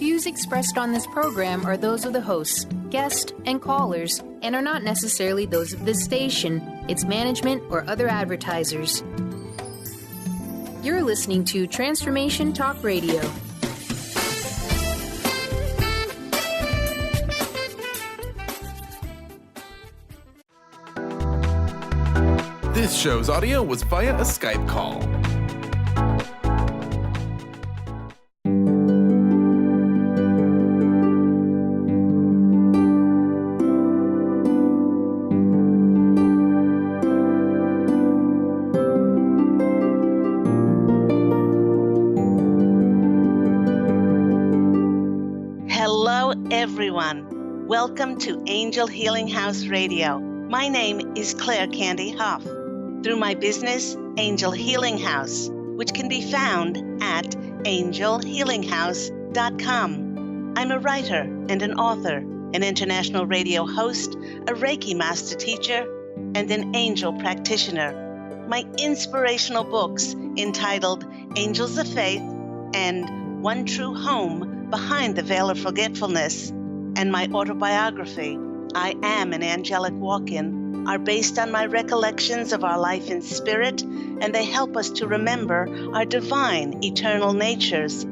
views expressed on this program are those of the hosts, guests, and callers, and are not necessarily those of this station, its management, or other advertisers. You're listening to Transformation Talk Radio. This show's audio was via a Skype call. Hello, everyone. Welcome to Angel Healing House Radio. My name is Candy Hough. Through my business, Angel Healing House, which can be found at angelhealinghouse.com. I'm a writer and an author, an international radio host, a Reiki master teacher, and an angel practitioner. My inspirational books entitled Angels of Faith and One True Home Behind the Veil of Forgetfulness, and my autobiography, I Am an Angelic Walk-In, are based on my recollections of our life in spirit, and they help us to remember our divine, eternal natures.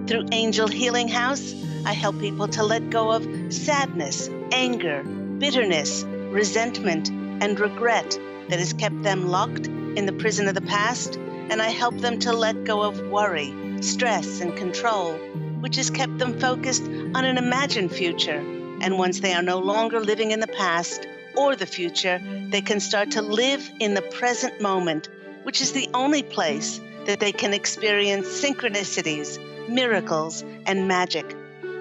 Through Angel Healing House, I help people to let go of sadness, anger, bitterness, resentment, and regret that has kept them locked in the prison of the past, and I help them to let go of worry, stress, and control, which has kept them focused on an imagined future. And once they are no longer living in the past or the future, they can start to live in the present moment, which is the only place that they can experience synchronicities, miracles, and magic.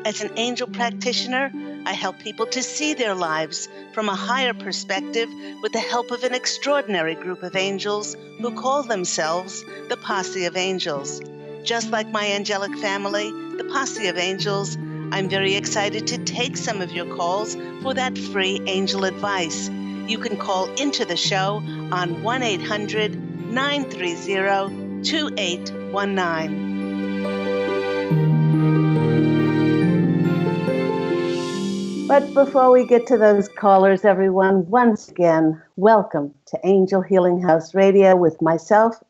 As an angel practitioner, I help people to see their lives from a higher perspective with the help of an extraordinary group of angels who call themselves the Posse of Angels. Just like my angelic family, the Posse of Angels, I'm very excited to take some of your calls for that free angel advice. You can call into the show on 1-800-930-2819. But before we get to those callers, everyone, once again, welcome to Angel Healing House Radio with myself,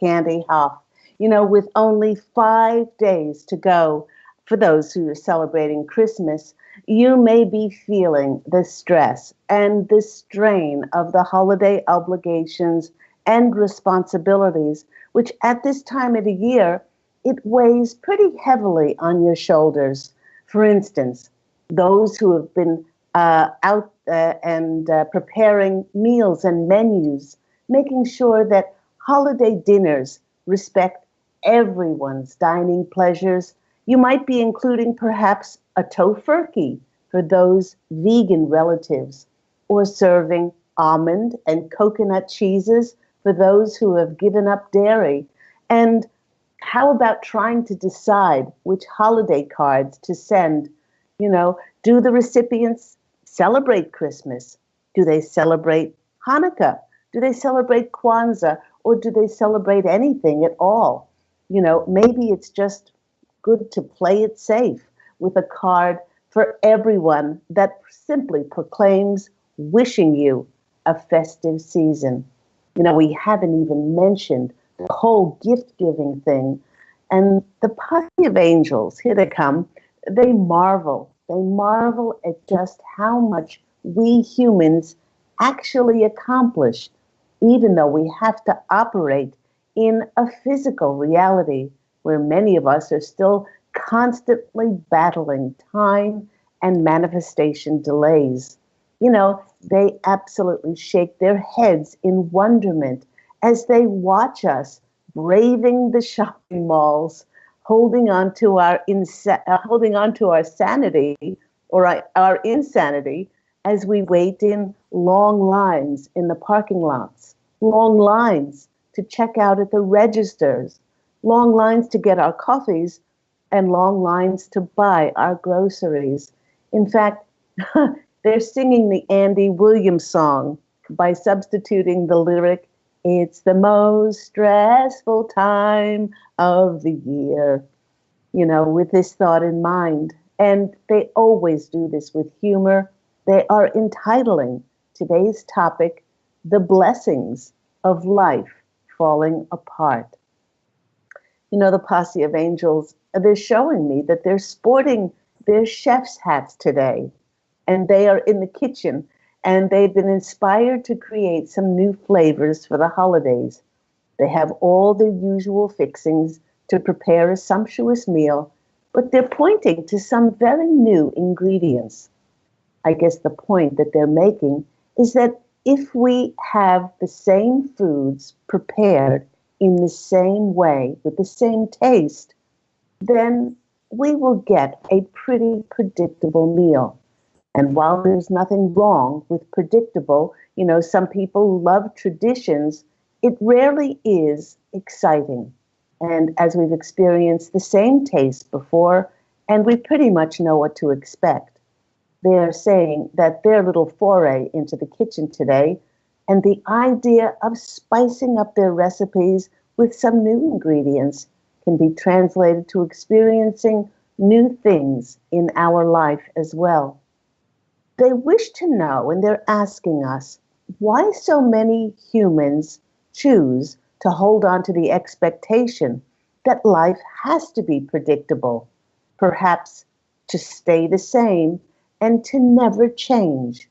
Candy Hough. You know, with only 5 days to go, for those who are celebrating Christmas, you may be feeling the stress and the strain of the holiday obligations and responsibilities, which at this time of the year, it weighs pretty heavily on your shoulders. For instance, those who have been out and preparing meals and menus, making sure that holiday dinners respect everyone's dining pleasures. You might be including perhaps a tofurkey for those vegan relatives, or serving almond and coconut cheeses for those who have given up dairy. And how about trying to decide which holiday cards to send? You know, do the recipients celebrate Christmas? Do they celebrate Hanukkah? Do they celebrate Kwanzaa? Or do they celebrate anything at all? You know, maybe it's just good to play it safe with a card for everyone that simply proclaims wishing you a festive season. You know, we haven't even mentioned the whole gift-giving thing. And the Posse of Angels, here they come, they marvel at just how much we humans actually accomplish, even though we have to operate in a physical reality where many of us are still constantly battling time and manifestation delays. You know, they absolutely shake their heads in wonderment as they watch us braving the shopping malls, holding on to our sanity or our insanity as we wait in long lines in the parking lots, long lines to check out at the registers, long lines to get our coffees, and long lines to buy our groceries. In fact, they're singing the Andy Williams song by substituting the lyric, "It's the most stressful time of the year." with this thought in mind. And they always do this with humor. They are entitling today's topic, The Blessings of Life Falling Apart. The Posse of Angels, they're showing me that they're sporting their chef's hats today. And they are in the kitchen, and they've been inspired to create some new flavors for the holidays. They have all the usual fixings to prepare a sumptuous meal, but they're pointing to some very new ingredients. I guess the point that they're making is that if we have the same foods prepared in the same way, with the same taste, then we will get a pretty predictable meal. And while there's nothing wrong with predictable, some people love traditions, it rarely is exciting. And as we've experienced the same taste before, and we pretty much know what to expect, they're saying that their little foray into the kitchen today and the idea of spicing up their recipes with some new ingredients can be translated to experiencing new things in our life as well. They wish to know, and they're asking us, why so many humans choose to hold on to the expectation that life has to be predictable, perhaps to stay the same and to never change.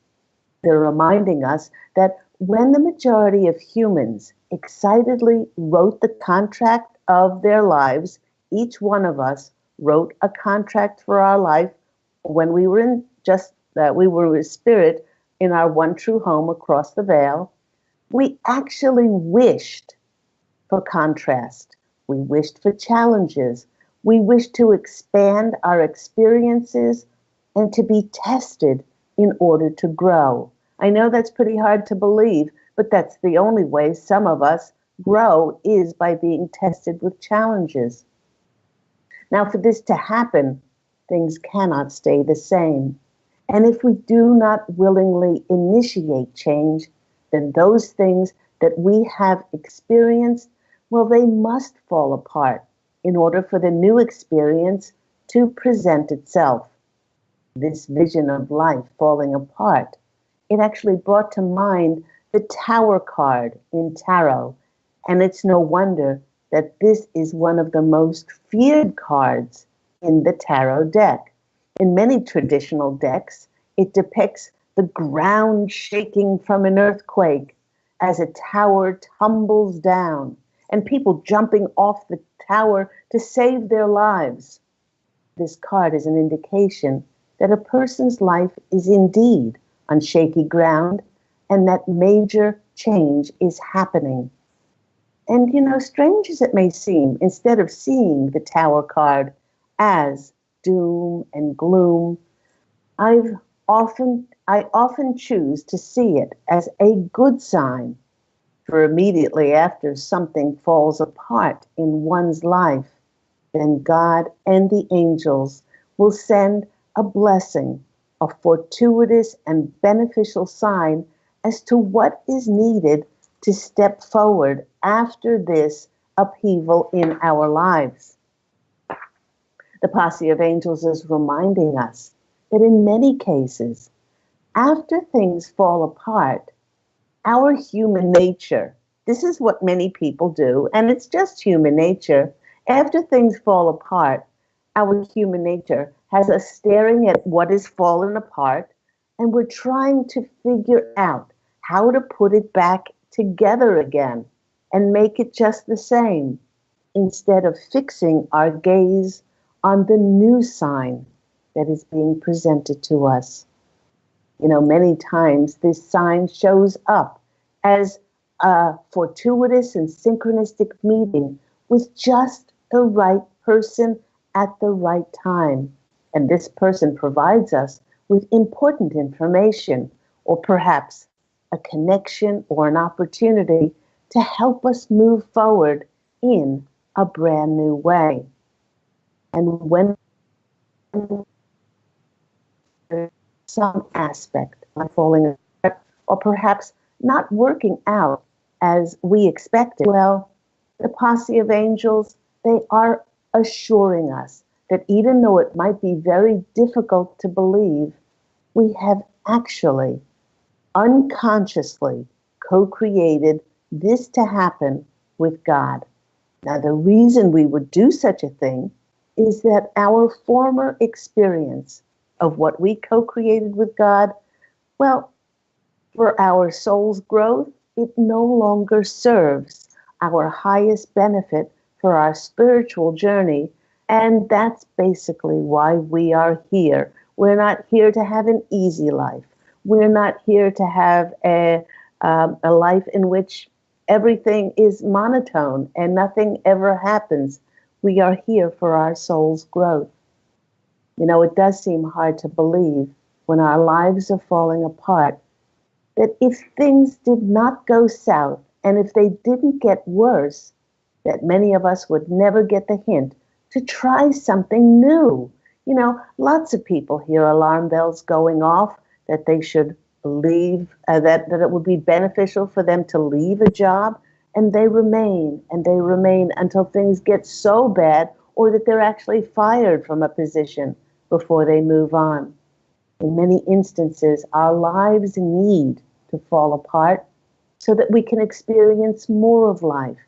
They're reminding us that when the majority of humans excitedly wrote the contract of their lives, each one of us wrote a contract for our life when we were in we were a spirit in our one true home across the veil. We actually wished for contrast. We wished for challenges. We wished to expand our experiences and to be tested in order to grow. I know that's pretty hard to believe, but that's the only way some of us grow is by being tested with challenges. Now, for this to happen, things cannot stay the same. And if we do not willingly initiate change, then those things that we have experienced, well, they must fall apart in order for the new experience to present itself. This vision of life falling apart, it actually brought to mind the Tower card in tarot. And it's no wonder that this is one of the most feared cards in the tarot deck. In many traditional decks, it depicts the ground shaking from an earthquake as a tower tumbles down and people jumping off the tower to save their lives. This card is an indication that a person's life is indeed on shaky ground and that major change is happening. And strange as it may seem, instead of seeing the Tower card as doom and gloom, I often choose to see it as a good sign, for immediately after something falls apart in one's life, then God and the angels will send a blessing, a fortuitous and beneficial sign as to what is needed to step forward after this upheaval in our lives. The Posse of Angels is reminding us that in many cases, after things fall apart, our human nature, this is what many people do, and it's just human nature. After things fall apart, our human nature has us staring at what is fallen apart, and we're trying to figure out how to put it back together again and make it just the same, instead of fixing our gaze on the new sign that is being presented to us. Many times this sign shows up as a fortuitous and synchronistic meeting with just the right person at the right time. And this person provides us with important information, or perhaps a connection or an opportunity to help us move forward in a brand new way. And when there's some aspect of falling apart, or perhaps not working out as we expected, well, the Posse of Angels, they are assuring us that even though it might be very difficult to believe, we have actually unconsciously co-created this to happen with God. Now, the reason we would do such a thing is that our former experience of what we co-created with God, well, for our soul's growth, it no longer serves our highest benefit for our spiritual journey. And that's basically why we are here. We're not here to have an easy life. We're not here to have a life in which everything is monotone and nothing ever happens. We are here for our soul's growth. You know, it does seem hard to believe when our lives are falling apart that if things did not go south and if they didn't get worse, that many of us would never get the hint to try something new. You know, lots of people hear alarm bells going off that they should leave, that it would be beneficial for them to leave a job, and they remain until things get so bad or that they're actually fired from a position before they move on. In many instances, our lives need to fall apart so that we can experience more of life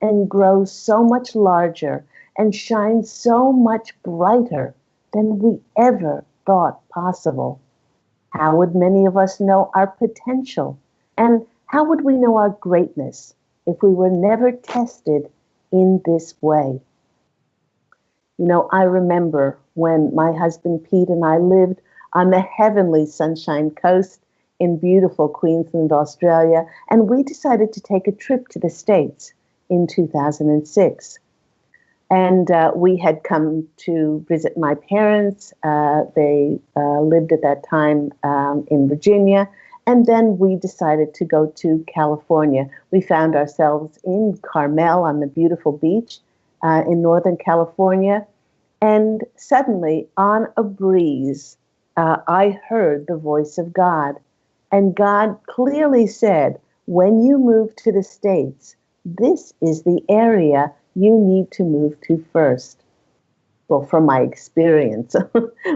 and grow so much larger and shine so much brighter than we ever thought possible. How would many of us know our potential? And how would we know our greatness if we were never tested in this way? You know, I remember when my husband Pete and I lived on the heavenly Sunshine Coast in beautiful Queensland, Australia, and we decided to take a trip to the States in 2006. And we had come to visit my parents. They lived at that time in Virginia. And then we decided to go to California. We found ourselves in Carmel on the beautiful beach in Northern California. And suddenly, on a breeze, I heard the voice of God. And God clearly said, when you move to the States, this is the area you need to move to first. Well, from my experience,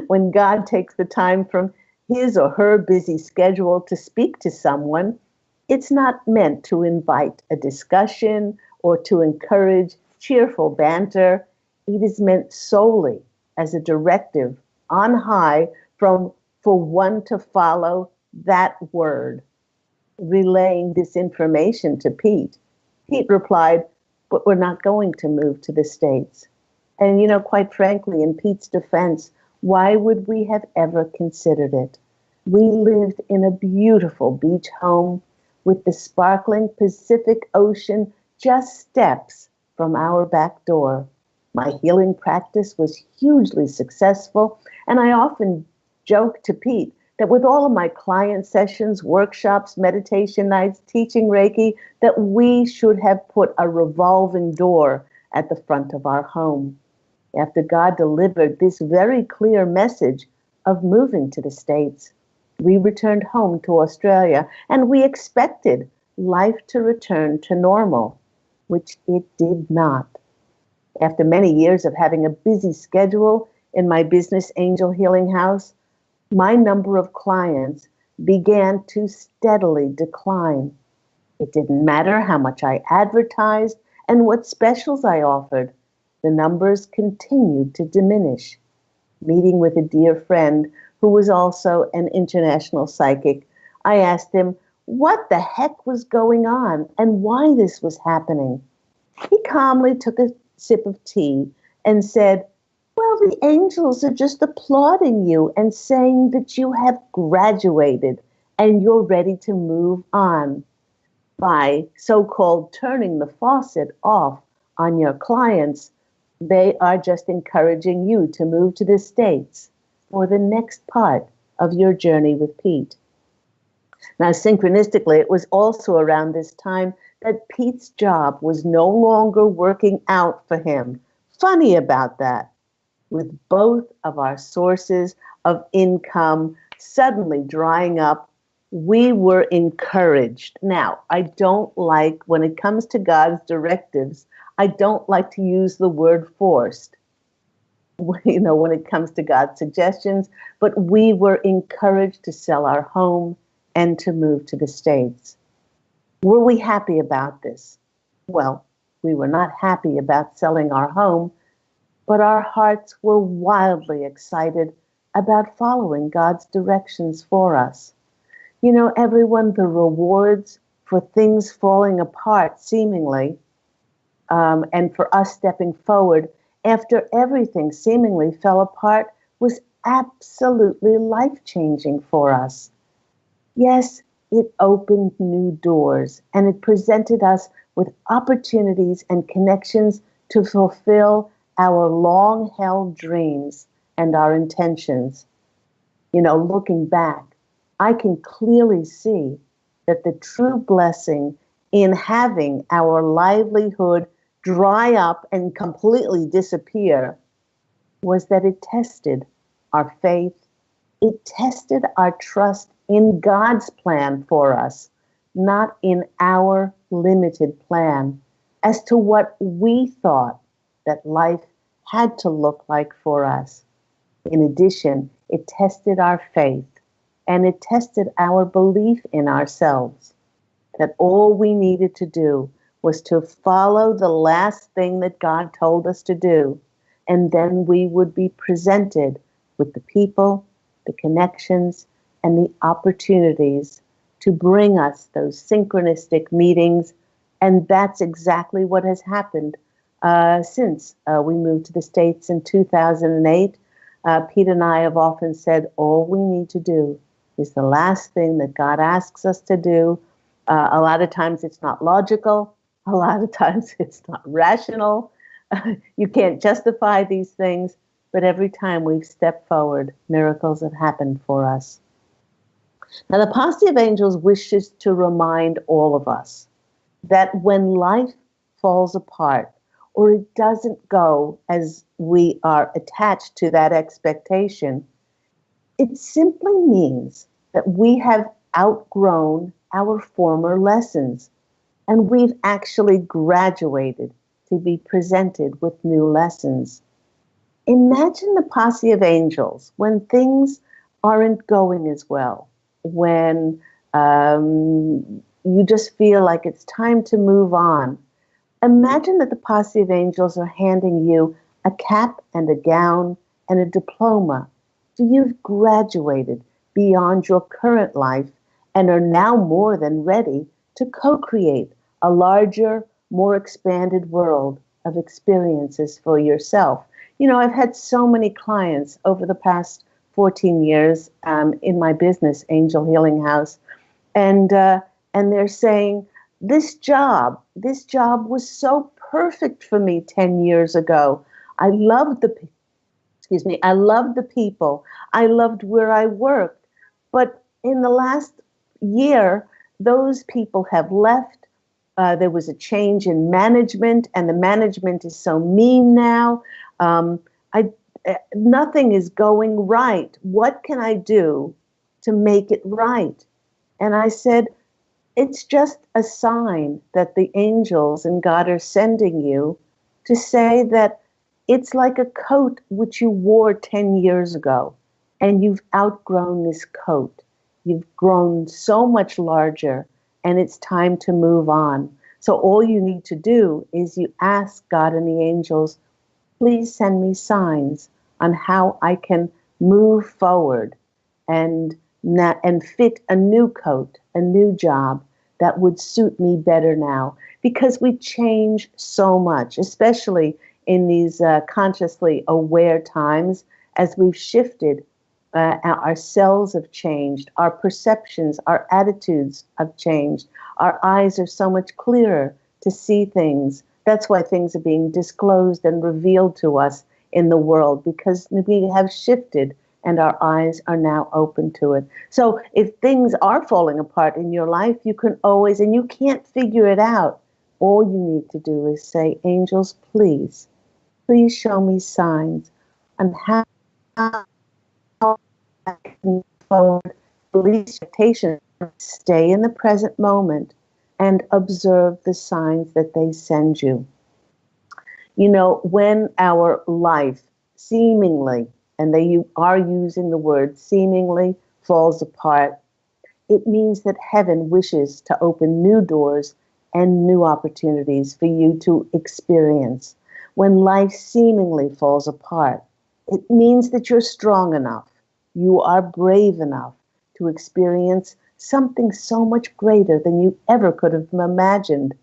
when God takes the time from his or her busy schedule to speak to someone, it's not meant to invite a discussion or to encourage cheerful banter. It is meant solely as a directive on high for one to follow that word. Relaying this information to Pete, Pete replied, but we're not going to move to the States. And, you know, quite frankly, in Pete's defense, why would we have ever considered it? We lived in a beautiful beach home with the sparkling Pacific Ocean just steps from our back door. My healing practice was hugely successful, and I often joke to Pete that with all of my client sessions, workshops, meditation nights, teaching Reiki, that we should have put a revolving door at the front of our home. After God delivered this very clear message of moving to the States, we returned home to Australia, and we expected life to return to normal, which it did not. After many years of having a busy schedule in my business Angel Healing House, my number of clients began to steadily decline. It didn't matter how much I advertised and what specials I offered. The numbers continued to diminish. Meeting with a dear friend who was also an international psychic, I asked him what the heck was going on and why this was happening. He calmly took a sip of tea and said, well, the angels are just applauding you and saying that you have graduated and you're ready to move on. By so-called turning the faucet off on your clients, they are just encouraging you to move to the States for the next part of your journey with Pete. Now, synchronistically, it was also around this time that Pete's job was no longer working out for him. Funny about that. With both of our sources of income suddenly drying up, we were encouraged. Now, I don't like, when it comes to God's directives, I don't like to use the word forced. when it comes to God's suggestions, but we were encouraged to sell our home and to move to the States. Were we happy about this? Well, we were not happy about selling our home, but our hearts were wildly excited about following God's directions for us. Everyone, the rewards for things falling apart seemingly, and for us stepping forward after everything seemingly fell apart was absolutely life-changing for us. Yes, it opened new doors, and it presented us with opportunities and connections to fulfill our long-held dreams and our intentions. Looking back, I can clearly see that the true blessing in having our livelihood dry up and completely disappear was that it tested our faith. It tested our trust in God's plan for us, not in our limited plan, as to what we thought that life had to look like for us. In addition, it tested our faith, and it tested our belief in ourselves, that all we needed to do was to follow the last thing that God told us to do, and then we would be presented with the people, the connections, and the opportunities to bring us those synchronistic meetings. And that's exactly what has happened since we moved to the States in 2008. Pete and I have often said all we need to do is the last thing that God asks us to do. A lot of times it's not logical. A lot of times it's not rational. You can't justify these things. But every time we've stepped forward, miracles have happened for us. Now, the Posse of Angels wishes to remind all of us that when life falls apart or it doesn't go as we are attached to that expectation, it simply means that we have outgrown our former lessons and we've actually graduated to be presented with new lessons. Imagine the Posse of Angels when things aren't going as well, when you just feel like it's time to move on. Imagine that the Posse of Angels are handing you a cap and a gown and a diploma. So you've graduated beyond your current life and are now more than ready to co-create a larger, more expanded world of experiences for yourself. I've had so many clients over the past 14 years in my business, Angel Healing House, and they're saying, this job was so perfect for me 10 years ago. I loved the people. I loved where I worked. But in the last year, those people have left. There was a change in management, and the management is so mean now. Nothing is going right. What can I do to make it right? And I said, it's just a sign that the angels and God are sending you to say that it's like a coat which you wore 10 years ago, and you've outgrown this coat. You've grown so much larger, and it's time to move on. So all you need to do is you ask God and the angels, please send me signs on how I can move forward and fit a new coat, a new job that would suit me better now. Because we change so much, especially in these consciously aware times, as we've shifted. Our cells have changed, our perceptions, our attitudes have changed. Our eyes are so much clearer to see things. That's why things are being disclosed and revealed to us in the world, because we have shifted and our eyes are now open to it. So if things are falling apart in your life, you can always, and you can't figure it out, all you need to do is say, angels, please show me signs on how I can move forward, release expectations, stay in the present moment, and observe the signs that they send you. When our life seemingly, and they are using the word seemingly, falls apart, it means that heaven wishes to open new doors and new opportunities for you to experience. When life seemingly falls apart, it means that you're strong enough, you are brave enough to experience something so much greater than you ever could have imagined.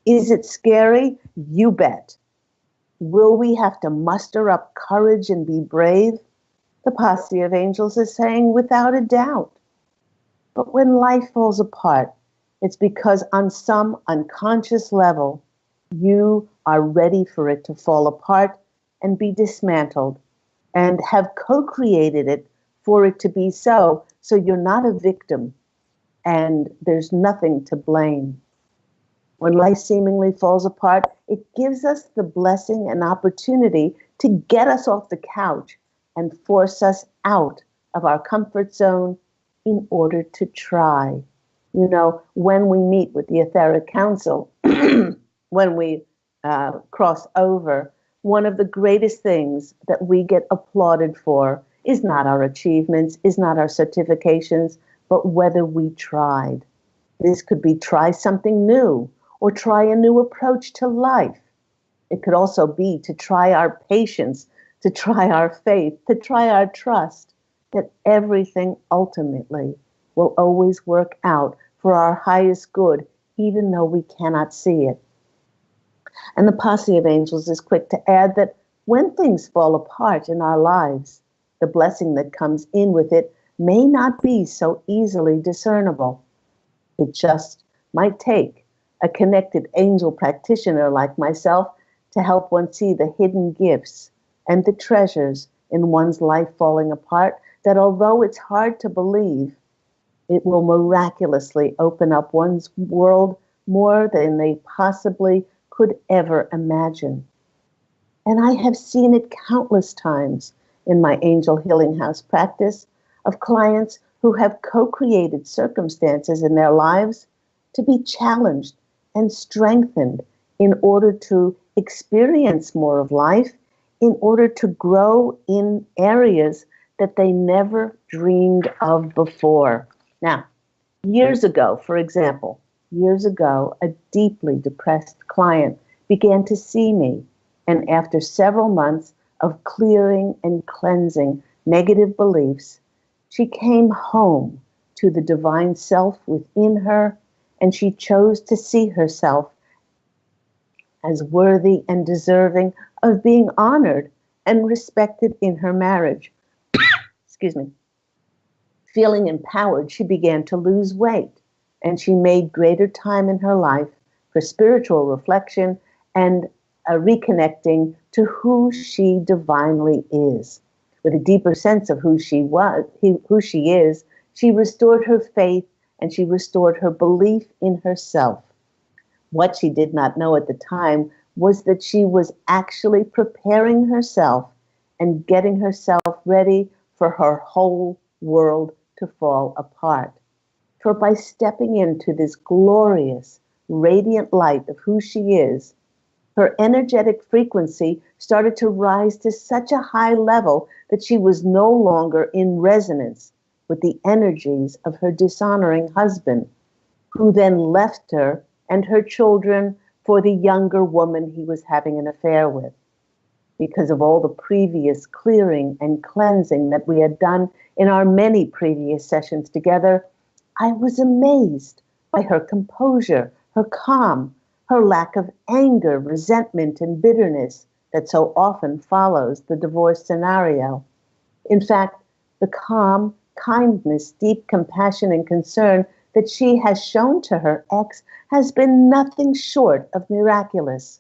Is it scary? You bet. Will we have to muster up courage and be brave? The Posse of Angels is saying without a doubt. But when life falls apart, it's because on some unconscious level, you are ready for it to fall apart and be dismantled and have co-created it for it to be so. So you're not a victim and there's nothing to blame. When life seemingly falls apart, it gives us the blessing and opportunity to get us off the couch and force us out of our comfort zone in order to try. You know, when we meet with the etheric council, when we cross over, one of the greatest things that we get applauded for is not our achievements, is not our certifications, but whether we tried. This could be try something new or try a new approach to life. It could also be to try our patience, to try our faith, to try our trust, that everything ultimately will always work out for our highest good, even though we cannot see it. And the Posse of Angels is quick to add that when things fall apart in our lives, the blessing that comes in with it may not be so easily discernible. It just might take a connected angel practitioner like myself to help one see the hidden gifts and the treasures in one's life falling apart, that although it's hard to believe, it will miraculously open up one's world more than they possibly could ever imagine. And I have seen it countless times in my Angel Healing House practice of clients who have co-created circumstances in their lives to be challenged and strengthened in order to experience more of life, in order to grow in areas that they never dreamed of before. Now, years ago, for example, a deeply depressed client began to see me, and after several months of clearing and cleansing negative beliefs, she came home to the divine self within her, and she chose to see herself as worthy and deserving of being honored and respected in her marriage. Excuse me. Feeling empowered, she began to lose weight, and she made greater time in her life for spiritual reflection and reconnecting to who she divinely is. With a deeper sense of who she is, she restored her faith and she restored her belief in herself. What she did not know at the time was that she was actually preparing herself and getting herself ready for her whole world to fall apart. For by stepping into this glorious, radiant light of who she is, her energetic frequency started to rise to such a high level that she was no longer in resonance with the energies of her dishonoring husband, who then left her and her children for the younger woman he was having an affair with. Because of all the previous clearing and cleansing that we had done in our many previous sessions together, I was amazed by her composure, her calm, her lack of anger, resentment, and bitterness that so often follows the divorce scenario. In fact, the calm, kindness, deep compassion, and concern that she has shown to her ex has been nothing short of miraculous.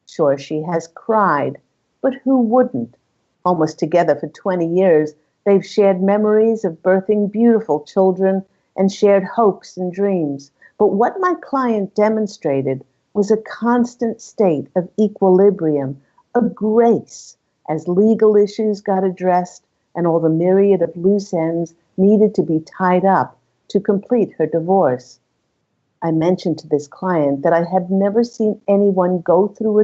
Sure, she has cried, but who wouldn't? Almost together for 20 years, they've shared memories of birthing beautiful children and shared hopes and dreams. But what my client demonstrated was a constant state of equilibrium, of grace, as legal issues got addressed and all the myriad of loose ends needed to be tied up to complete her divorce. I mentioned to this client that I had never seen anyone go through a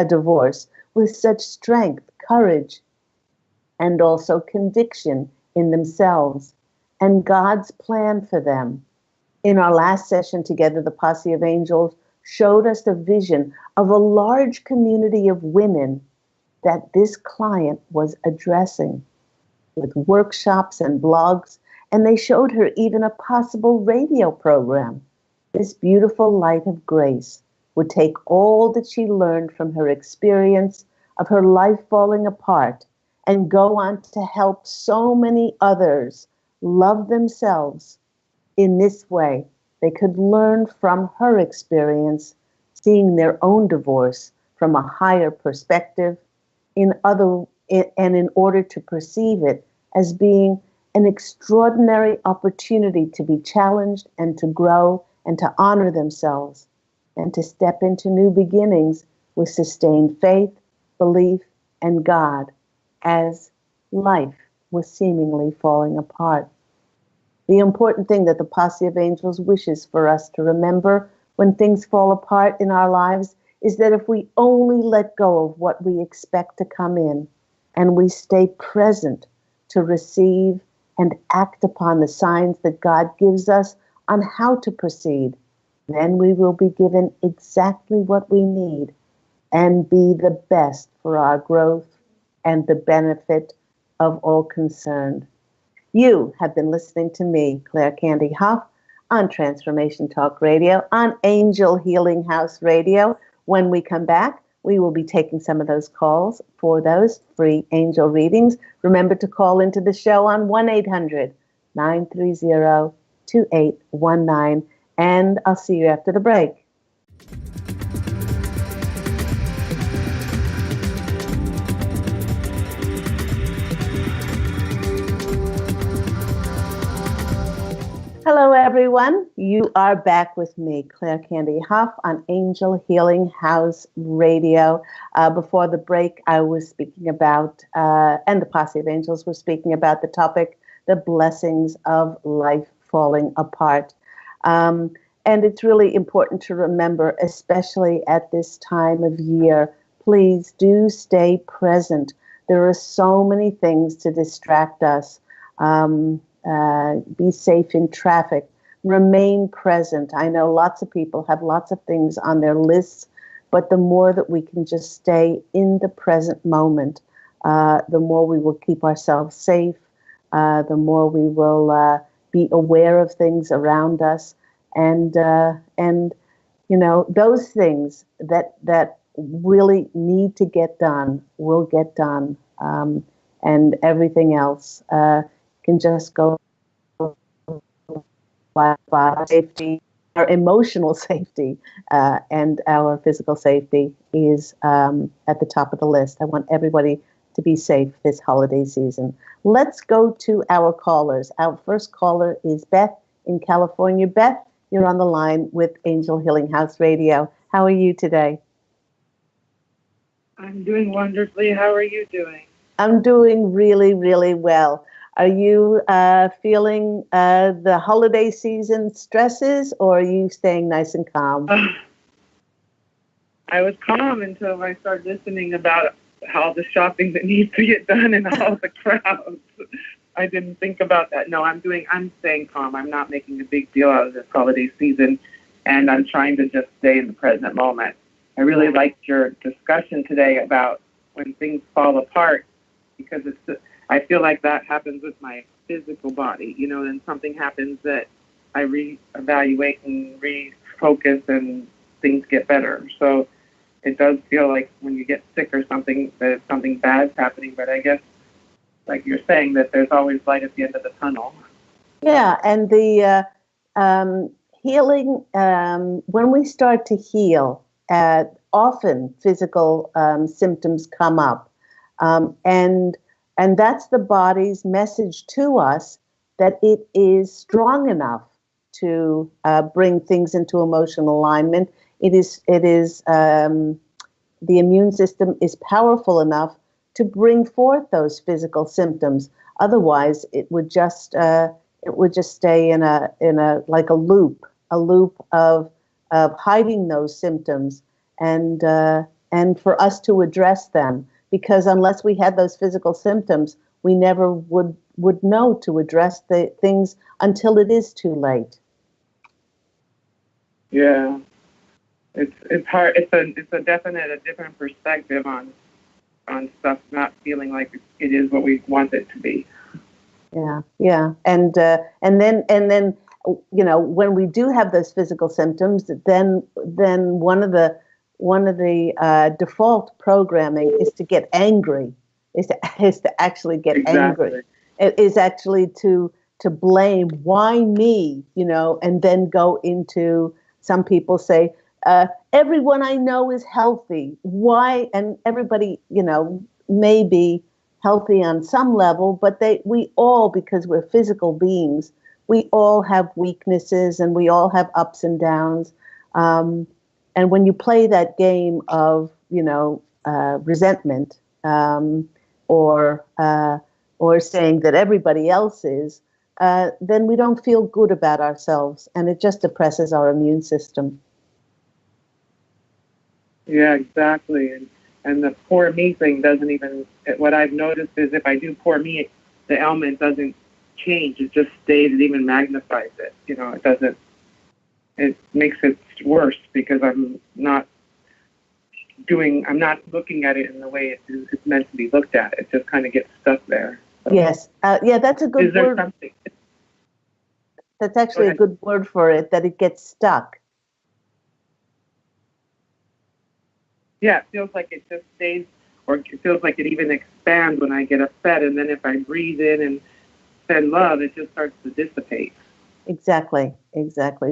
divorce with such strength, courage, and also conviction in themselves and God's plan for them. In our last session together, the Posse of Angels showed us the vision of a large community of women that this client was addressing with workshops and blogs, and they showed her even a possible radio program. This beautiful light of grace would take all that she learned from her experience of her life falling apart and go on to help so many others love themselves. In this way, they could learn from her experience, seeing their own divorce from a higher perspective, in order to perceive it as being an extraordinary opportunity to be challenged and to grow and to honor themselves and to step into new beginnings with sustained faith, belief, and God as life was seemingly falling apart. The important thing that the Posse of Angels wishes for us to remember when things fall apart in our lives is that if we only let go of what we expect to come in and we stay present to receive and act upon the signs that God gives us on how to proceed, then we will be given exactly what we need and be the best for our growth and the benefit of all concerned. You have been listening to me, Claire Candy Hough, on Transformation Talk Radio, on Angel Healing House Radio. When we come back, we will be taking some of those calls for those free angel readings. Remember to call into the show on 1-800-930-2819, and I'll see you after the break. Hello, everyone. You are back with me, Claire Candy Hough, on Angel Healing House Radio. Before the break, I was speaking about, and the Posse of Angels was speaking about the topic, the blessings of life falling apart. And it's really important to remember, especially at this time of year, please do stay present. There are so many things to distract us. Be safe in traffic, remain present. I know lots of people have lots of things on their lists, but the more that we can just stay in the present moment, the more we will keep ourselves safe, the more we will be aware of things around us, and you know, those things that really need to get done will get done, and everything else can just go by our safety, our emotional safety, and our physical safety is at the top of the list. I want everybody to be safe this holiday season. Let's go to our callers. Our first caller is Beth in California. Beth, you're on the line with Angel Healing House Radio. How are you today? I'm doing wonderfully. How are you doing? I'm doing really, really well. Are you feeling the holiday season stresses, or are you staying nice and calm? I was calm until I started listening about all the shopping that needs to get done and all the crowds. I didn't think about that. No, I'm staying calm. I'm not making a big deal out of this holiday season, and I'm trying to just stay in the present moment. I really liked your discussion today about when things fall apart, because I feel like that happens with my physical body, you know, then something happens that I reevaluate and refocus and things get better. So it does feel like when you get sick or something, that something bad's happening. But I guess, like you're saying, that there's always light at the end of the tunnel. Yeah, and the healing, when we start to heal, often physical symptoms come up. And that's the body's message to us that it is strong enough to bring things into emotional alignment. The immune system is powerful enough to bring forth those physical symptoms. Otherwise, it would just stay in a like a loop of hiding those symptoms, and and for us to address them, because unless we had those physical symptoms, we never would know to address the things until it is too late. Yeah, it's hard. It's a different perspective on stuff not feeling like it is what we want it to be. Yeah, and then when we do have those physical symptoms, then one of the default programming is to get angry, is to actually get angry. It is actually to blame, why me, and then go into, some people say, everyone I know is healthy. Why? And everybody, may be healthy on some level, but we all, because we're physical beings, we all have weaknesses and we all have ups and downs. And when you play that game of, resentment, or saying that everybody else is, then we don't feel good about ourselves, and it just depresses our immune system. Yeah, exactly. And the poor me thing doesn't even, what I've noticed is if I do poor me, the ailment doesn't change. It just stays, it even magnifies it. It makes it worse because I'm not looking at it in the way it's meant to be looked at. It just kind of gets stuck there. So. Yes. That's a good word. Something? That's actually a good word for it, that it gets stuck. Yeah, it feels like it just stays, or it feels like it even expands when I get upset. And then if I breathe in and send love, it just starts to dissipate. Exactly.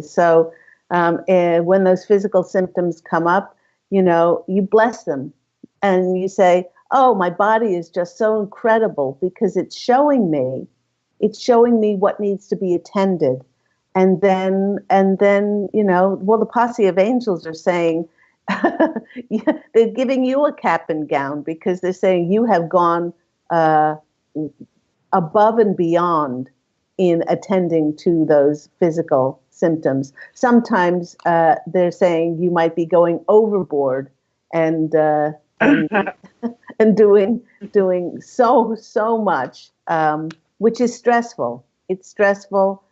So when those physical symptoms come up, you bless them and you say, oh, my body is just so incredible because it's showing me what needs to be attended. And then, the Posse of Angels are saying, they're giving you a cap and gown because they're saying you have gone above and beyond in attending to those physical symptoms. Sometimes they're saying you might be going overboard and doing so much, which is stressful. It's stressful,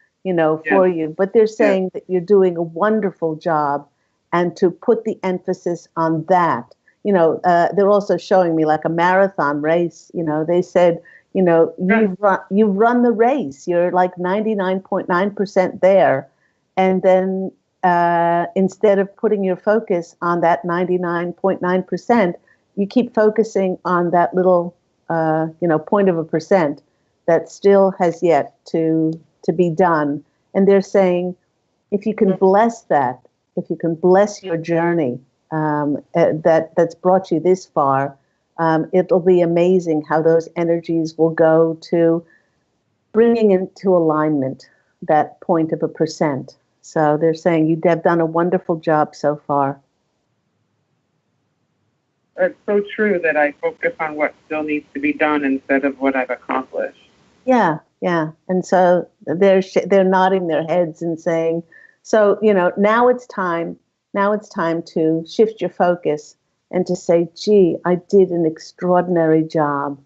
for you. But they're saying that you're doing a wonderful job, and to put the emphasis on that. They're also showing me like a marathon race. They said, you've run the race. You're like 99.9% there. And then instead of putting your focus on that 99.9%, you keep focusing on that little, point of a percent that still has yet to be done. And they're saying, if you can bless that, if you can bless your journey that's brought you this far, it'll be amazing how those energies will go to bringing into alignment that point of a percent. So they're saying you have done a wonderful job so far. It's so true that I focus on what still needs to be done instead of what I've accomplished. Yeah. And so they're nodding their heads and saying, so, now it's time to shift your focus and to say, gee, I did an extraordinary job.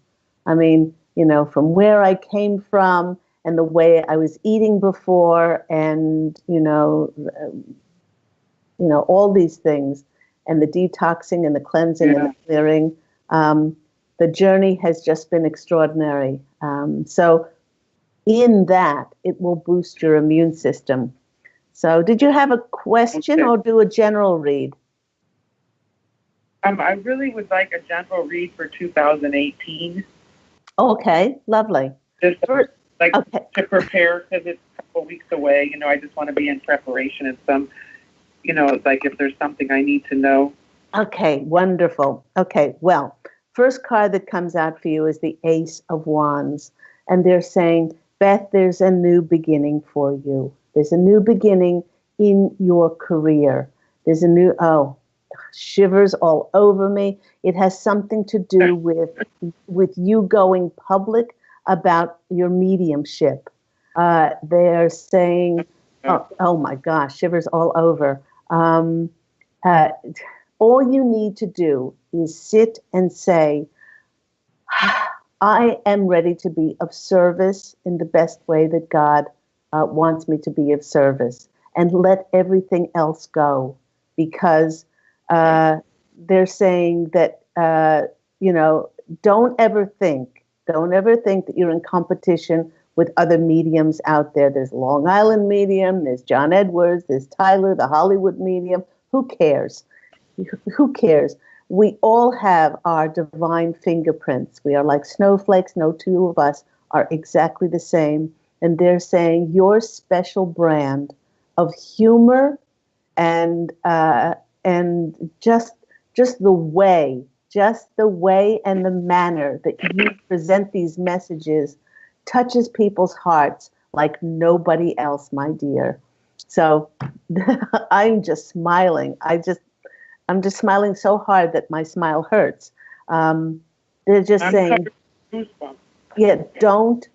I mean, from where I came from and the way I was eating before and, all these things, and the detoxing and the cleansing and the clearing, the journey has just been extraordinary. So in that, it will boost your immune system. So did you have a question or do a general read? I really would like a general read for 2018. Okay, lovely. Just to prepare, because it's a couple weeks away. I just want to be in preparation and some, like if there's something I need to know. Okay, wonderful. Okay, well, first card that comes out for you is the Ace of Wands. And they're saying, Beth, there's a new beginning for you. There's a new beginning in your career. There's a new, shivers all over me. It has something to do with you going public about your mediumship. They're saying, oh my gosh, shivers all over. All you need to do is sit and say, I am ready to be of service in the best way that God wants me to be of service, and let everything else go, because they're saying that, don't ever think that you're in competition with other mediums out there. There's Long Island medium, there's John Edwards, there's Tyler, the Hollywood medium. Who cares? Who cares? We all have our divine fingerprints. We are like snowflakes. No two of us are exactly the same. And they're saying your special brand of humor and just the way and the manner that you present these messages touches people's hearts like nobody else, my dear. So I'm just smiling. I'm just smiling so hard that my smile hurts. They're just saying, yeah, don't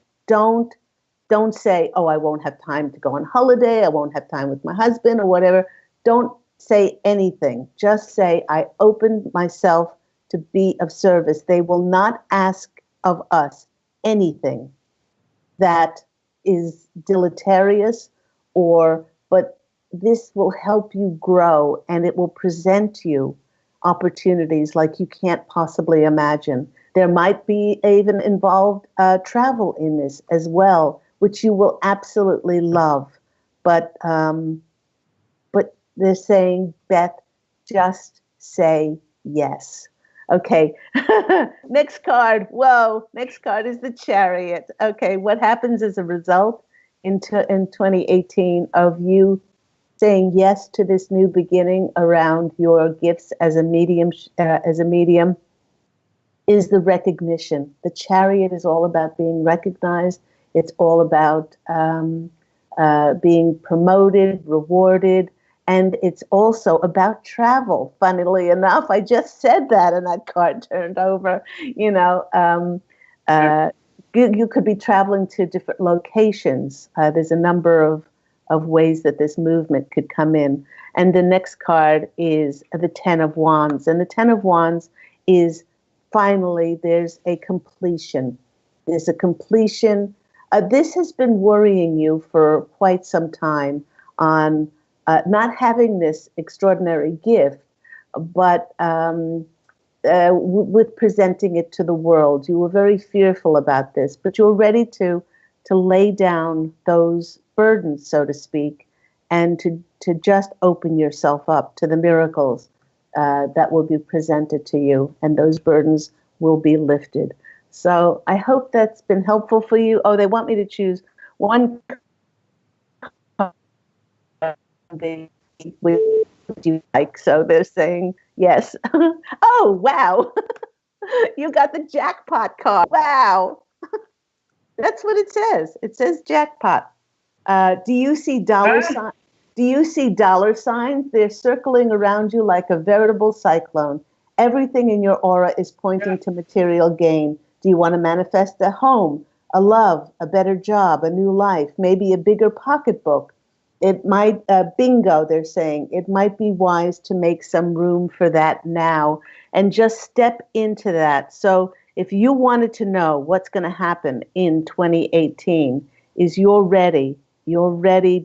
say, oh, I won't have time to go on holiday. I won't have time with my husband or whatever. Don't say anything. Just say, I opened myself to be of service. They will not ask of us anything that is deleterious, but this will help you grow, and it will present you opportunities like you can't possibly imagine. There might be even involved travel in this as well, which you will absolutely love. But they're saying, Beth, just say yes. Okay, next card. Whoa, next card is the Chariot. Okay, what happens as a result in 2018 of you saying yes to this new beginning around your gifts as a medium, is the recognition. The Chariot is all about being recognized. It's all about being promoted, rewarded. And it's also about travel. Funnily enough, I just said that, and that card turned over. You could be traveling to different locations. There's a number of ways that this movement could come in. And the next card is the Ten of Wands. And the Ten of Wands is finally there's a completion. There's a completion. This has been worrying you for quite some time on not having this extraordinary gift, but with presenting it to the world. You were very fearful about this, but you're ready to lay down those burdens, so to speak, and to just open yourself up to the miracles that will be presented to you, and those burdens will be lifted. So I hope that's been helpful for you. Oh, they want me to choose one. Would you like? So they're saying yes. Oh, wow. You got the jackpot card. Wow. That's what it says. It says jackpot. Do you see dollar signs? Do you see dollar signs? They're circling around you like a veritable cyclone. Everything in your aura is pointing to material gain. Do you want to manifest a home, a love, a better job, a new life, maybe a bigger pocketbook? It might, bingo, they're saying, it might be wise to make some room for that now and just step into that. So if you wanted to know what's going to happen in 2018, is you're ready,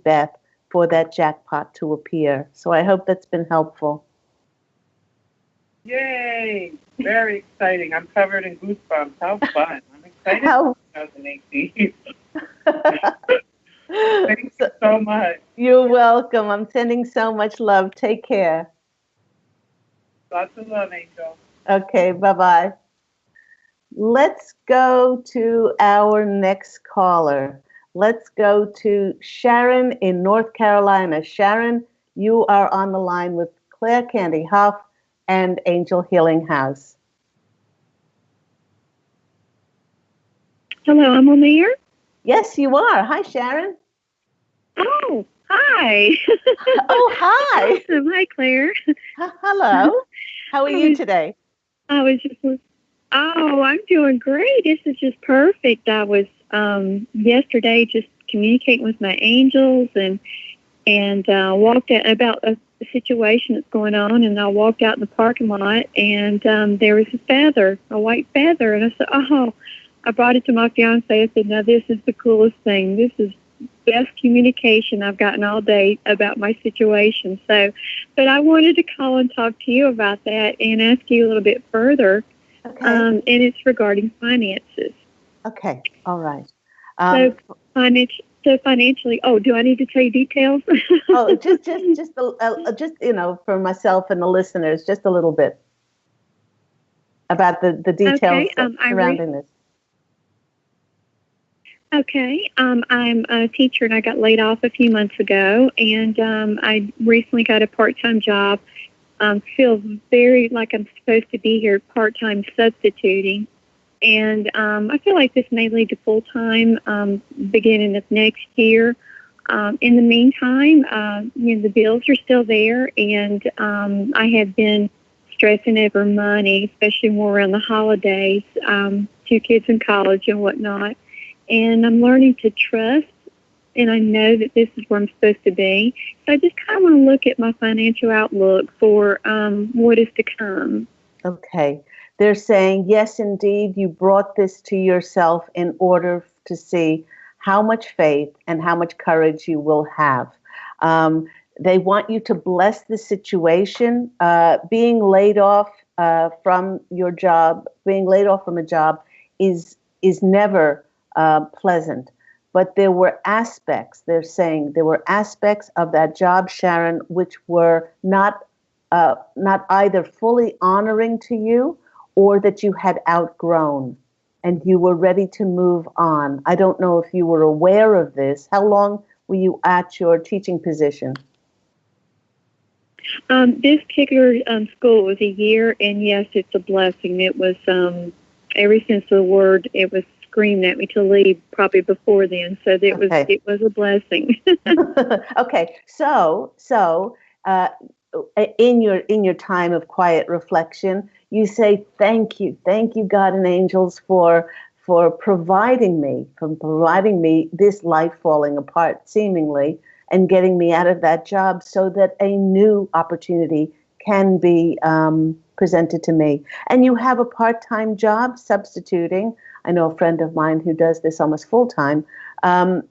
Beth, for that jackpot to appear. So I hope that's been helpful. Yay! Very exciting. I'm covered in goosebumps. How fun. I'm excited for 2018. Thank you so much. You're welcome. I'm sending so much love. Take care. Lots of love, Angel. Okay, bye-bye. Let's go to our next caller. Let's go to Sharon in North Carolina. Sharon, you are on the line with Claire Candy Hough and Angel Healing House. Hello, I'm on the air? Yes, you are. Hi, Sharon. Oh, hi. Oh, hi. Awesome. Hi, Claire. Hello. How are you today? I'm doing great. This is just perfect. I was yesterday just communicating with my angels, and and walked out about a situation that's going on, and I walked out in the parking lot, and there was a feather, a white feather, and I said, oh, I brought it to my fiance. I said, now this is the coolest thing. This is best communication I've gotten all day about my situation. So, but I wanted to call and talk to you about that and ask you a little bit further. Okay. And it's regarding finances. Okay. All right. So financially, do I need to tell you details? Oh, just for myself and the listeners, just a little bit about the details surrounding this. Okay. I'm a teacher, and I got laid off a few months ago, and I recently got a part-time job. Feel very like I'm supposed to be here part-time substituting. And I feel like this may lead to full-time beginning of next year. In the meantime, the bills are still there, and I have been stressing over money, especially more around the holidays, 2 kids in college and whatnot. And I'm learning to trust, and I know that this is where I'm supposed to be. So I just kind of want to look at my financial outlook for what is to come. Okay. They're saying, yes, indeed, you brought this to yourself in order to see how much faith and how much courage you will have. They want you to bless the situation. Being laid off from your job, being laid off from a job is never pleasant. But there were aspects, they're saying, there were aspects of that job, Sharon, which were not either fully honoring to you or that you had outgrown and you were ready to move on. I don't know if you were aware of this. How long were you at your teaching position? This particular school was a year, and yes, it's a blessing. It was, ever since the word, it was screamed at me to leave probably before then, so it was a blessing. Okay, so in your time of quiet reflection, you say, thank you, God and angels, for providing me this life falling apart seemingly and getting me out of that job so that a new opportunity can be presented to me. And you have a part-time job substituting. I know a friend of mine who does this almost full-time, and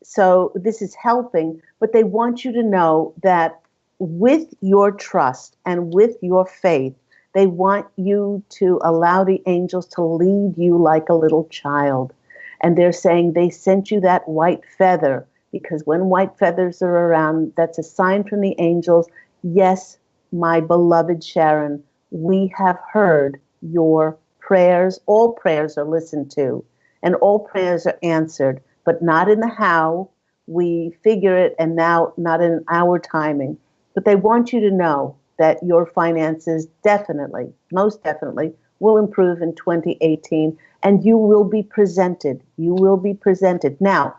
so this is helping, but they want you to know that with your trust and with your faith, they want you to allow the angels to lead you like a little child. And they're saying they sent you that white feather because when white feathers are around, that's a sign from the angels. Yes, my beloved Sharon, we have heard your prayers. All prayers are listened to and all prayers are answered, but not in the how. We figure it, and now not in our timing. But they want you to know that your finances definitely, most definitely, will improve in 2018, and you will be presented. You will be presented. Now,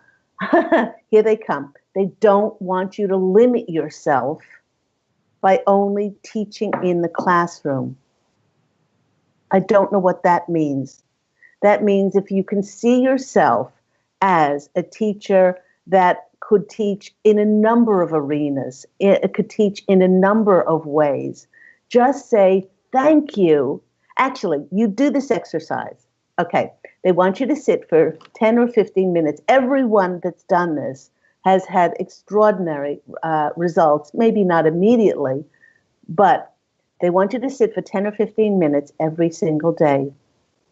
here they come. They don't want you to limit yourself by only teaching in the classroom. I don't know what that means. That means if you can see yourself as a teacher that could teach in a number of arenas, it could teach in a number of ways, just say thank you. Actually, you do this exercise. Okay, they want you to sit for 10 or 15 minutes. Everyone that's done this has had extraordinary results, maybe not immediately, but they want you to sit for 10 or 15 minutes every single day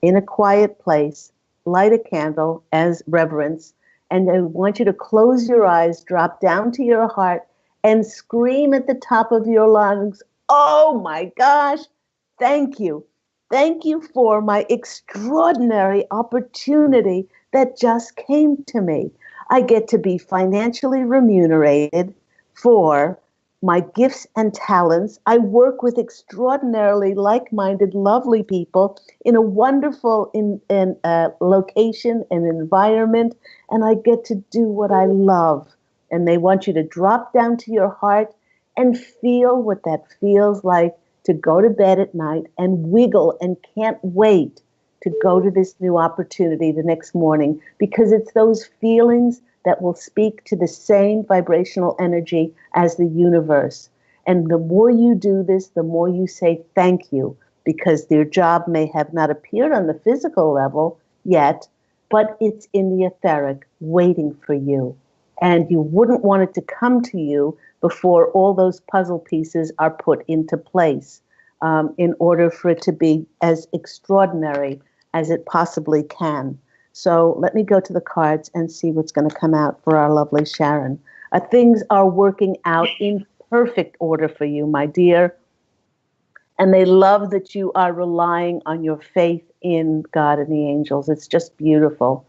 in a quiet place, light a candle as reverence, and they want you to close your eyes, drop down to your heart, and scream at the top of your lungs, oh my gosh, thank you. Thank you for my extraordinary opportunity that just came to me. I get to be financially remunerated for my gifts and talents. I work with extraordinarily like-minded, lovely people in a wonderful location and environment, and I get to do what I love. And they want you to drop down to your heart and feel what that feels like to go to bed at night and wiggle and can't wait to go to this new opportunity the next morning, because it's those feelings that will speak to the same vibrational energy as the universe. And the more you do this, the more you say thank you, because their job may have not appeared on the physical level yet, but it's in the etheric waiting for you. And you wouldn't want it to come to you before all those puzzle pieces are put into place, in order for it to be as extraordinary as it possibly can. So let me go to the cards and see what's going to come out for our lovely Sharon. Things are working out in perfect order for you, my dear. And they love that you are relying on your faith in God and the angels. It's just beautiful.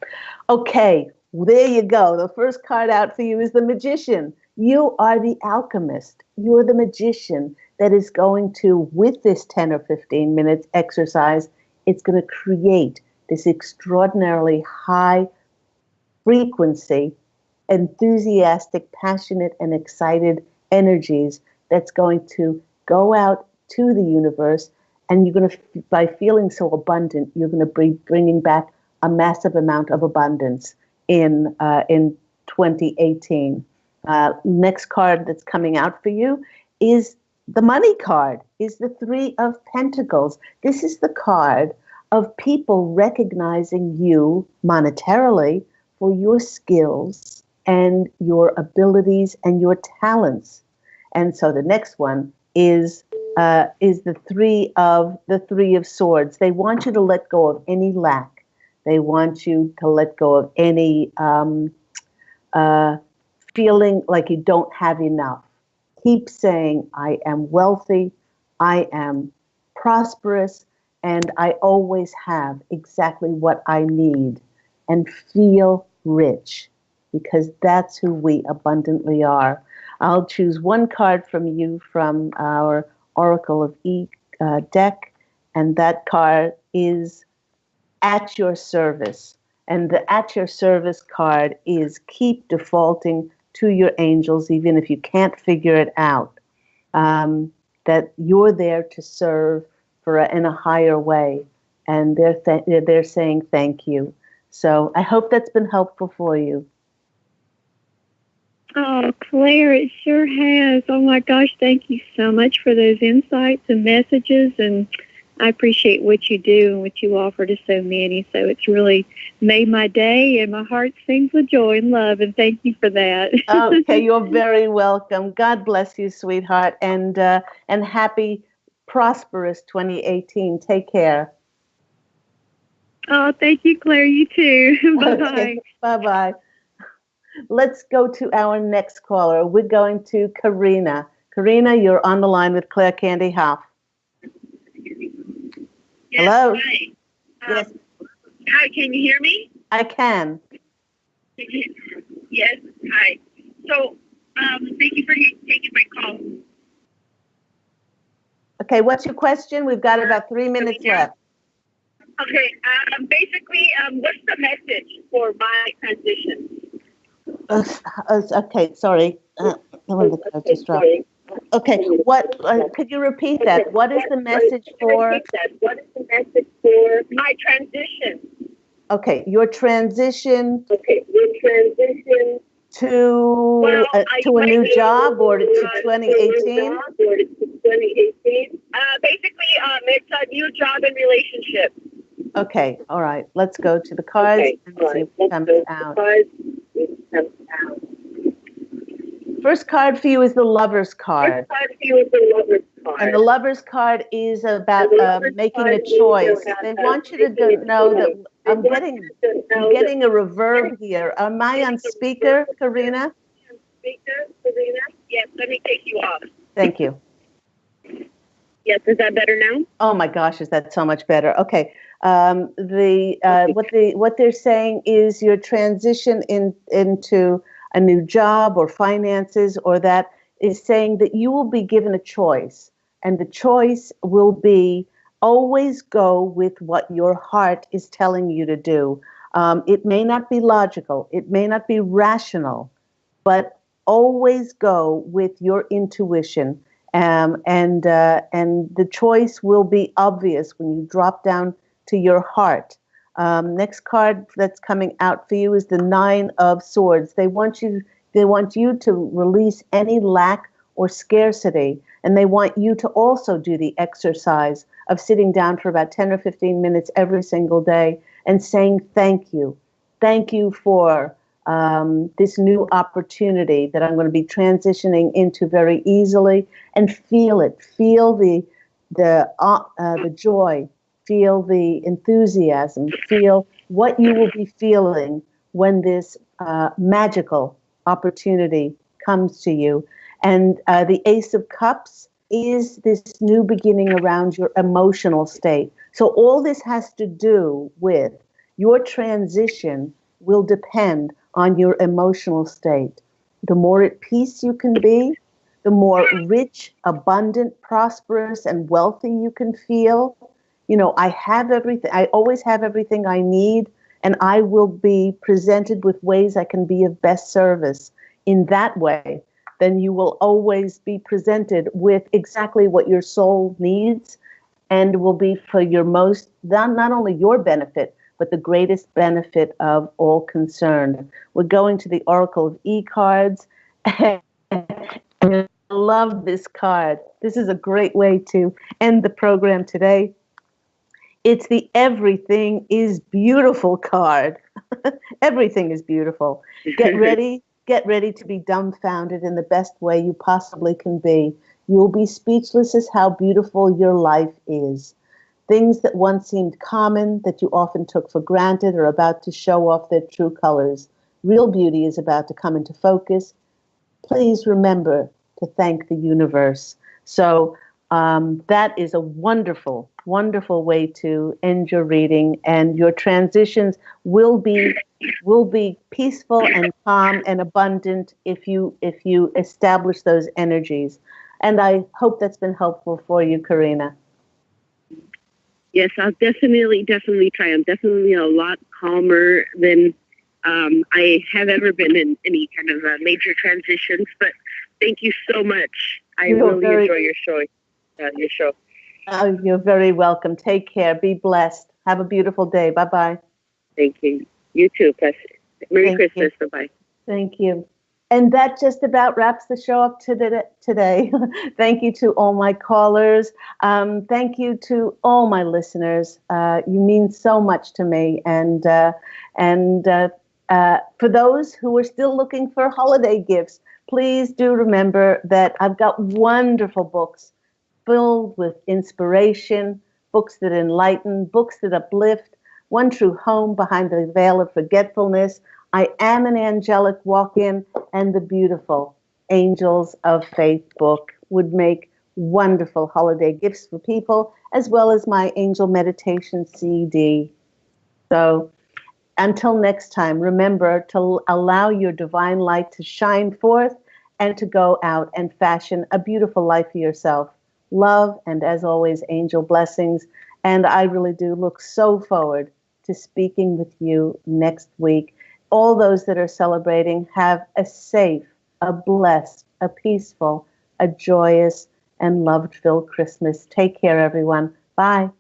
Okay, there you go. The first card out for you is the Magician. You are the alchemist. You're the magician that is going to, with this 10 or 15 minutes exercise, it's going to create this extraordinarily high frequency, enthusiastic, passionate, and excited energies that's going to go out to the universe, and you're going to, by feeling so abundant, you're going to be bringing back a massive amount of abundance in 2018. Next card that's coming out for you is the money card, is the Three of Pentacles. This is the card of people recognizing you monetarily for your skills and your abilities and your talents. And so the next one is the Three of Swords. They want you to let go of any lack. They want you to let go of any feeling like you don't have enough. Keep saying, I am wealthy, I am prosperous, and I always have exactly what I need, and feel rich, because that's who we abundantly are. I'll choose one card from you from our Oracle of E deck, and that card is At Your Service. And the At Your Service card is keep defaulting to your angels, even if you can't figure it out, that you're there to serve in a higher way, and they're saying thank you. So I hope that's been helpful for you. Oh, Claire, it sure has. Oh, my gosh, thank you so much for those insights and messages, and I appreciate what you do and what you offer to so many. So it's really made my day, and my heart sings with joy and love, and thank you for that. Okay, you're very welcome. God bless you, sweetheart, and happy, prosperous 2018. Take care. Oh, thank you, Claire. You too. Bye-bye. Okay, bye-bye. Let's go to our next caller. We're going to Karina. Karina, you're on the line with Claire Candy Hough. Yes, hello? Hi. Yes. Hi, can you hear me? I can. Yes, hi. So, thank you for taking my call. Okay, what's your question? We've got about 3 minutes left. Okay, basically, what's the message for my transition? Okay, sorry. Just dropped. Okay, what? Could you repeat that? What is the message for? What is the message for my transition? Okay, your transition. Okay, your transition to a new job or to 2018? Basically, it's a new job and relationship. Okay, all right. Let's go to the cards and see what comes out. First card for you is the Lover's card. And the Lover's card is about making a choice. They want you to know that I'm getting a reverb here. Am I on speaker, Karina? Yes, let me take you off. Thank you. Yes, is that better now? Oh my gosh, is that so much better? Okay. What they're saying is your transition into a new job or finances, or that is saying that you will be given a choice, and the choice will be always go with what your heart is telling you to do. It may not be logical, it may not be rational, but always go with your intuition, and the choice will be obvious when you drop down to your heart. Next card that's coming out for you is the Nine of Swords. They want you to release any lack or scarcity, and they want you to also do the exercise of sitting down for about 10 or 15 minutes every single day and saying thank you. Thank you for this new opportunity that I'm going to be transitioning into very easily, and feel it. Feel the joy. Feel the enthusiasm. Feel what you will be feeling when this magical opportunity comes to you. And the Ace of Cups is this new beginning around your emotional state. So all this has to do with your transition will depend on your emotional state. The more at peace you can be, the more rich, abundant, prosperous, and wealthy you can feel. You know, I have everything. I always have everything I need, and I will be presented with ways I can be of best service. In that way, then you will always be presented with exactly what your soul needs, and will be for your most, not only your benefit, but the greatest benefit of all concerned. We're going to the Oracle of E-cards. I love this card. This is a great way to end the program today. It's the Everything is Beautiful card. Everything is beautiful. Get ready to be dumbfounded in the best way you possibly can be. You'll be speechless as how beautiful your life is. Things that once seemed common, that you often took for granted, are about to show off their true colors. Real beauty is about to come into focus. Please remember to thank the universe. So that is a wonderful, wonderful way to end your reading, and your transitions will be peaceful and calm and abundant if you establish those energies. And I hope that's been helpful for you, Karina. Yes, I'll definitely try. I'm definitely a lot calmer than I have ever been in any kind of major transitions. But thank you so much. I really enjoy your show. Oh, you're very welcome. Take care. Be blessed. Have a beautiful day. Bye-bye. Thank you. You too. Merry Christmas. Bye-bye. Thank you. And that just about wraps the show up today. Thank you to all my callers. Thank you to all my listeners. You mean so much to me. And for those who are still looking for holiday gifts, please do remember that I've got wonderful books filled with inspiration, books that enlighten, books that uplift, One True Home Behind the Veil of Forgetfulness, I Am an Angelic Walk-In, and the beautiful Angels of Faith book would make wonderful holiday gifts for people, as well as my Angel Meditation CD. So until next time, remember to allow your divine light to shine forth and to go out and fashion a beautiful life for yourself. Love, and as always, angel blessings. And I really do look so forward to speaking with you next week. All those that are celebrating, have a safe, a blessed, a peaceful, a joyous, and love-filled Christmas. Take care, everyone. Bye.